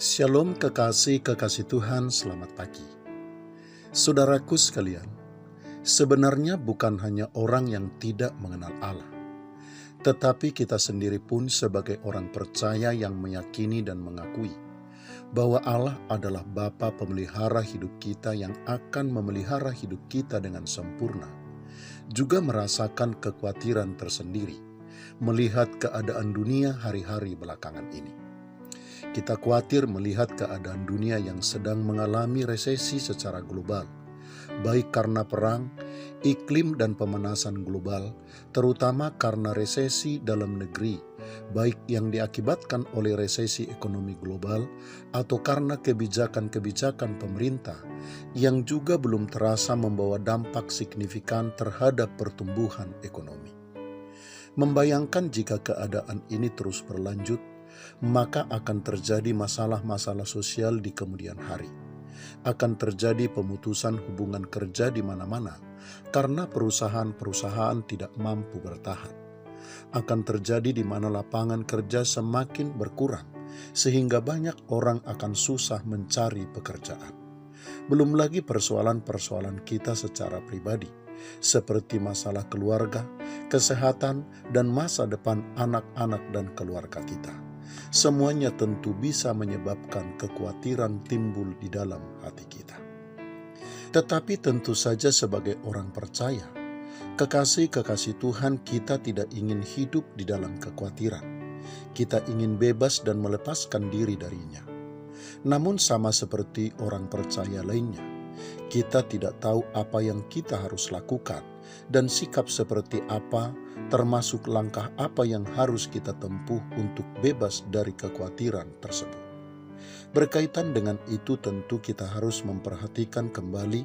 Shalom kekasih-kekasih Tuhan, selamat pagi. Saudaraku sekalian, sebenarnya bukan hanya orang yang tidak mengenal Allah, tetapi kita sendiri pun sebagai orang percaya yang meyakini dan mengakui bahwa Allah adalah Bapa pemelihara hidup kita yang akan memelihara hidup kita dengan sempurna, juga merasakan kekhawatiran tersendiri melihat keadaan dunia hari-hari belakangan ini. Kita khawatir melihat keadaan dunia yang sedang mengalami resesi secara global, baik karena perang, iklim dan pemanasan global, terutama karena resesi dalam negeri, baik yang diakibatkan oleh resesi ekonomi global atau karena kebijakan-kebijakan pemerintah yang juga belum terasa membawa dampak signifikan terhadap pertumbuhan ekonomi. Membayangkan jika keadaan ini terus berlanjut, maka akan terjadi masalah-masalah sosial di kemudian hari. Akan terjadi pemutusan hubungan kerja di mana-mana karena perusahaan-perusahaan tidak mampu bertahan. Akan terjadi di mana lapangan kerja semakin berkurang, sehingga banyak orang akan susah mencari pekerjaan. Belum lagi persoalan-persoalan kita secara pribadi, seperti masalah keluarga, kesehatan, dan masa depan anak-anak dan keluarga kita. Semuanya tentu bisa menyebabkan kekhawatiran timbul di dalam hati kita. Tetapi tentu saja sebagai orang percaya, kekasih-kekasih Tuhan, kita tidak ingin hidup di dalam kekhawatiran. Kita ingin bebas dan melepaskan diri darinya. Namun sama seperti orang percaya lainnya, kita tidak tahu apa yang kita harus lakukan dan sikap seperti apa, termasuk langkah apa yang harus kita tempuh untuk bebas dari kekhawatiran tersebut. Berkaitan dengan itu tentu kita harus memperhatikan kembali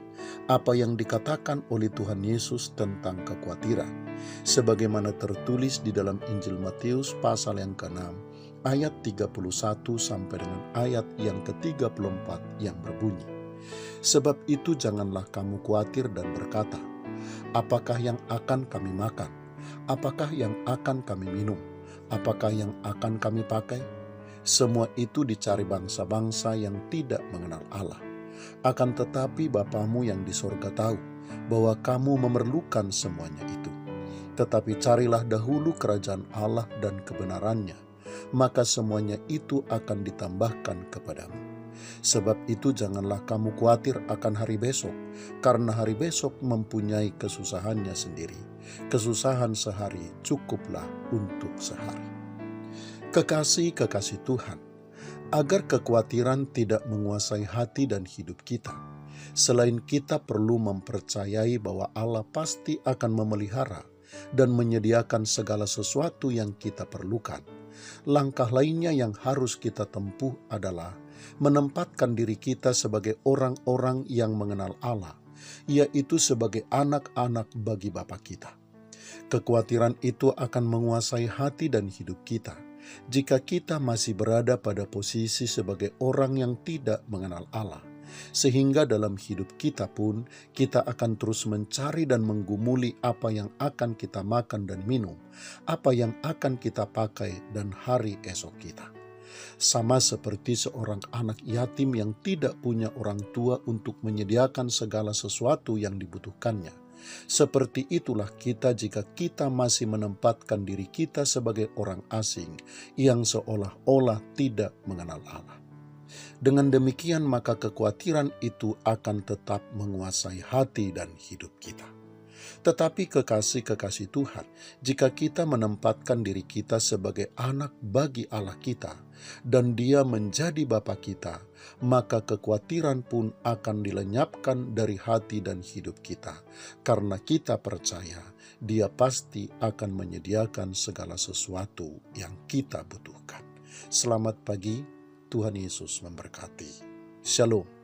apa yang dikatakan oleh Tuhan Yesus tentang kekhawatiran, sebagaimana tertulis di dalam Injil Matius pasal yang ke-6, ayat 31 sampai dengan ayat yang ke-34 yang berbunyi, "Sebab itu janganlah kamu khawatir dan berkata, apakah yang akan kami makan? Apakah yang akan kami minum? Apakah yang akan kami pakai? Semua itu dicari bangsa-bangsa yang tidak mengenal Allah. Akan tetapi Bapamu yang di sorga tahu bahwa kamu memerlukan semuanya itu. Tetapi carilah dahulu kerajaan Allah dan kebenarannya, maka semuanya itu akan ditambahkan kepadamu. Sebab itu janganlah kamu khawatir akan hari besok, karena hari besok mempunyai kesusahannya sendiri. Kesusahan sehari cukuplah untuk sehari." Kekasih-kekasih Tuhan, agar kekhawatiran tidak menguasai hati dan hidup kita, selain kita perlu mempercayai bahwa Allah pasti akan memelihara dan menyediakan segala sesuatu yang kita perlukan, langkah lainnya yang harus kita tempuh adalah menempatkan diri kita sebagai orang-orang yang mengenal Allah, yaitu sebagai anak-anak bagi Bapa kita. Kekhawatiran itu akan menguasai hati dan hidup kita jika kita masih berada pada posisi sebagai orang yang tidak mengenal Allah, sehingga dalam hidup kita pun kita akan terus mencari dan menggumuli apa yang akan kita makan dan minum, apa yang akan kita pakai dan hari esok kita. Sama seperti seorang anak yatim yang tidak punya orang tua untuk menyediakan segala sesuatu yang dibutuhkannya. Seperti itulah kita jika kita masih menempatkan diri kita sebagai orang asing yang seolah-olah tidak mengenal Allah. Dengan demikian maka kekhawatiran itu akan tetap menguasai hati dan hidup kita. Tetapi kekasih-kekasih Tuhan, jika kita menempatkan diri kita sebagai anak bagi Allah kita, dan Dia menjadi Bapa kita, maka kekhawatiran pun akan dilenyapkan dari hati dan hidup kita, karena kita percaya Dia pasti akan menyediakan segala sesuatu yang kita butuhkan. Selamat pagi, Tuhan Yesus memberkati. Shalom.